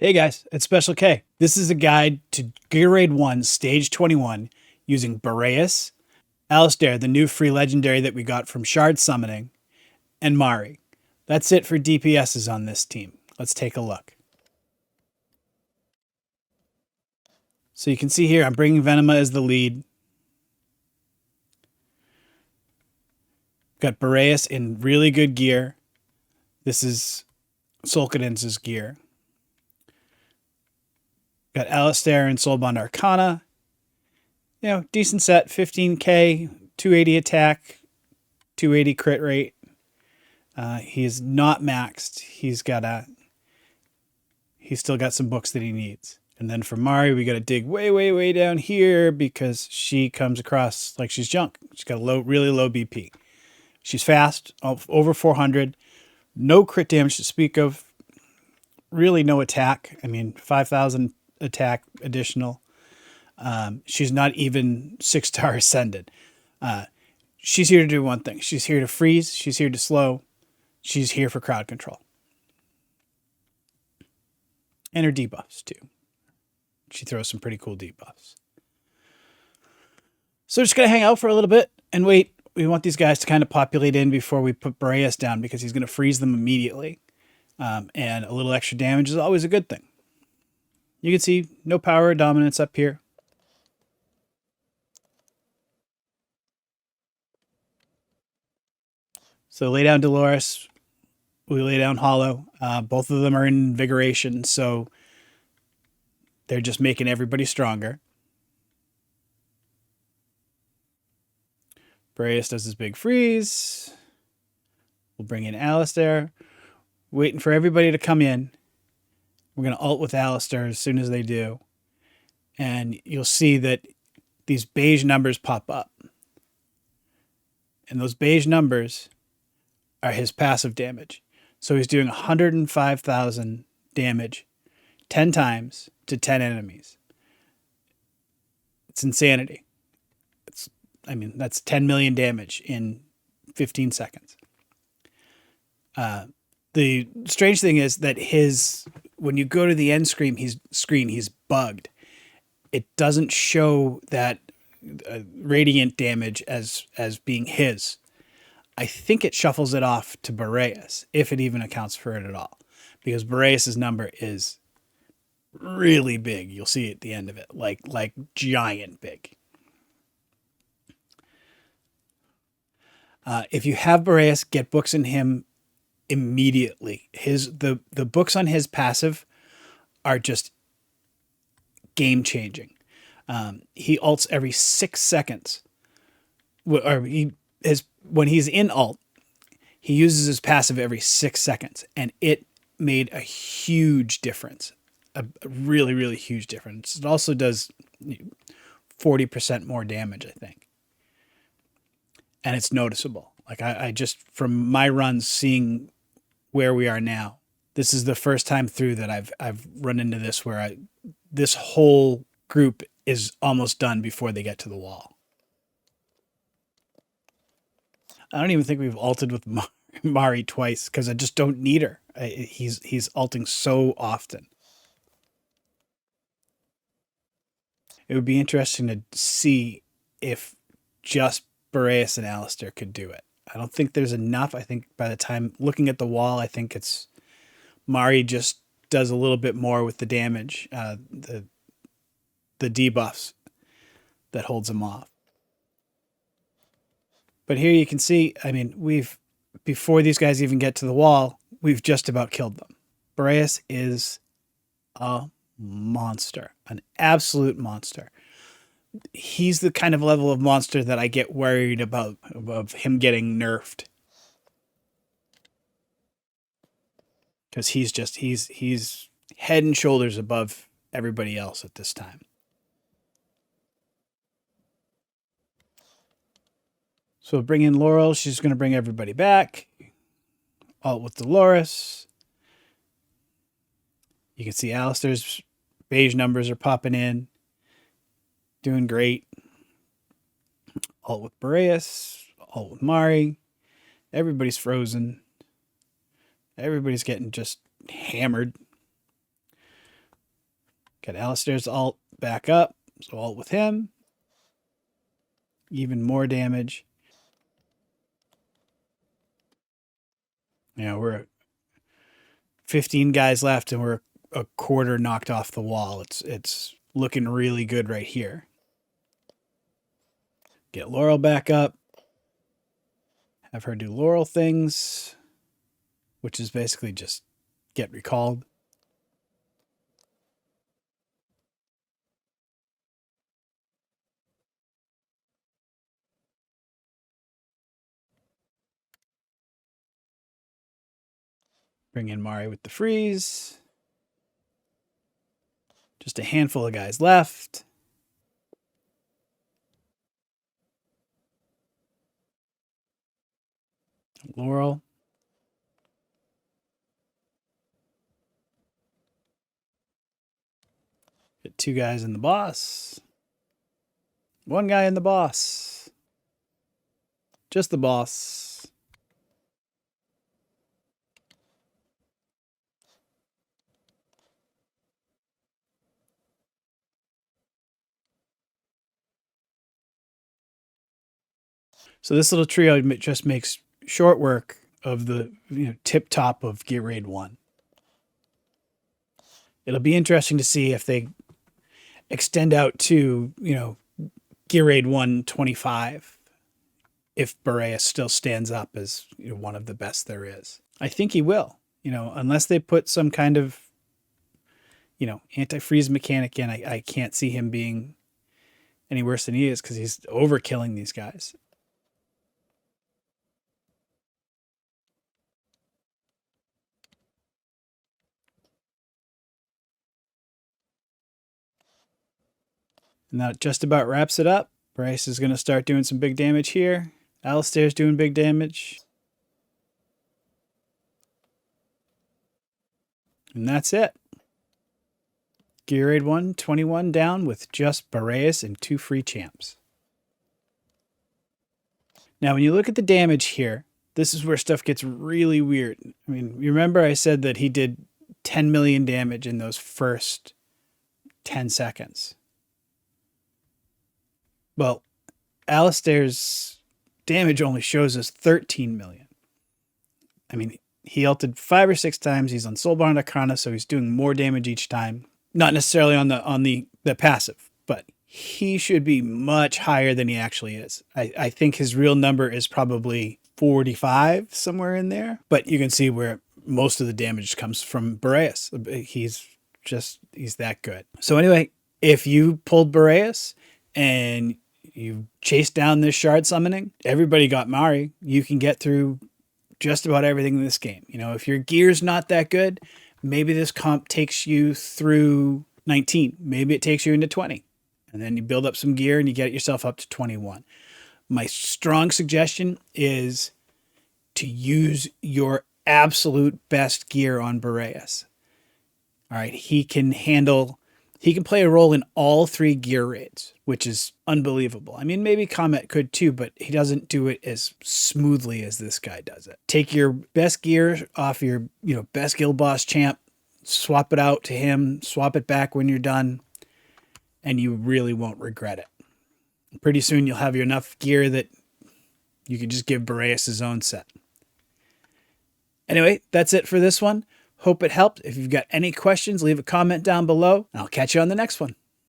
Hey guys, it's Special K. This is a guide to GR1 Stage 21 using Boreas, Alistair, the new free legendary that we got from Shard Summoning, and Mari. That's it for DPSs on this team. Let's take a look. So you can see here, I'm bringing Venema as the lead. Got Boreas in really good gear. This is Solkadin's gear. Got Alistair and Soulbound Arcana. You know, decent set, 15k, 280 attack, 280 crit rate. He is not maxed. He's still got some books that he needs. And then for Mari, we got to dig way, way, way down here because she comes across like she's junk. She's got a really low BP. She's fast, over 400. No crit damage to speak of. Really no attack. I mean, 5,000 attack additional. She's not even 6-star ascended. She's here to do one thing. She's here to freeze. She's here to slow. She's here for crowd control. And her debuffs, too. She throws some pretty cool debuffs. So just going to hang out for a little bit and wait. We want these guys to kind of populate in before we put Boreas down because he's going to freeze them immediately. And a little extra damage is always a good thing. You can see no power or dominance up here. So lay down Dolores. We lay down Hollow. Both of them are in invigoration, so they're just making everybody stronger. Boreas does his big freeze. We'll bring in Alistair. Waiting for everybody to come in. We're going to ult with Alistair as soon as they do. And you'll see that these beige numbers pop up. And those beige numbers are his passive damage. So he's doing 105,000 damage 10 times to 10 enemies. It's insanity. That's 10 million damage in 15 seconds. The strange thing is that when you go to the end screen, he's bugged. It doesn't show that radiant damage as being his. I think it shuffles it off to Boreas, if it even accounts for it at all. Because Boreas' number is really big. You'll see at the end of it, like giant big. If you have Boreas, get books in him immediately. The books on his passive are just game changing. He ults every 6 seconds. When he's in ult, he uses his passive every 6 seconds, and it made a huge difference. A really, really huge difference. It also does 40% more damage, I think. And it's noticeable. Like I just, from my runs, seeing where we are now, this is the first time through that I've run into this where this whole group is almost done before they get to the wall. I don't even think we've ulted with Mari twice because I just don't need her. He's ulting so often. It would be interesting to see if just Boreas and Alistair could do it. I don't think there's enough. I think by the time looking at the wall, I think it's Mari just does a little bit more with the damage, the debuffs that holds him off. But here you can see, before these guys even get to the wall, we've just about killed them. Boreas is a monster, an absolute monster. He's the kind of level of monster that I get worried about of him getting nerfed. Because he's head and shoulders above everybody else at this time. So bring in Laurel. She's going to bring everybody back. Ult with Dolores. You can see Alistair's beige numbers are popping in. Doing great. Ult with Boreas. Ult with Mari. Everybody's frozen. Everybody's getting just hammered. Got Alistair's alt back up. So alt with him. Even more damage. We're 15 guys left and we're a quarter knocked off the wall. It's looking really good right here. Get Laurel back up. Have her do Laurel things, which is basically just get recalled. Bring in Mari with the freeze. Just a handful of guys left. Laurel. Get 2 guys in the boss. 1 guy in the boss. Just the boss. So this little trio just makes short work of the tip top of Gear Raid 1. It'll be interesting to see if they extend out to, Gear Raid 1-25, if Boreas still stands up as one of the best there is. I think he will, unless they put some kind of, anti-freeze mechanic in. I can't see him being any worse than he is because he's overkilling these guys. And that just about wraps it up. Bryce is going to start doing some big damage here. Alistair's doing big damage. And that's it. Gear Raid 1-21 down with just Boreas and 2 free champs. Now, when you look at the damage here, this is where stuff gets really weird. I mean, you remember I said that he did 10 million damage in those first 10 seconds. Well, Alistair's damage only shows us 13 million. I mean, he ulted 5 or 6 times. He's on Soulbound Arcana, so he's doing more damage each time. Not necessarily on the passive, but he should be much higher than he actually is. I think his real number is probably 45, somewhere in there. But you can see where most of the damage comes from Boreas. He's that good. So anyway, if you pulled Boreas and you chased down this shard summoning, everybody got Mari. You can get through just about everything in this game. If your gear's not that good, maybe this comp takes you through 19. Maybe it takes you into 20. And then you build up some gear and you get yourself up to 21. My strong suggestion is to use your absolute best gear on Boreas. All right, he can play a role in all 3 gear raids, which is unbelievable. I mean, maybe Comet could too, but he doesn't do it as smoothly as this guy does it. Take your best gear off your, best guild boss champ, swap it out to him, swap it back when you're done, and you really won't regret it. Pretty soon you'll have enough gear that you can just give Boreas his own set. Anyway, that's it for this one. Hope it helped. If you've got any questions, leave a comment down below, and I'll catch you on the next one.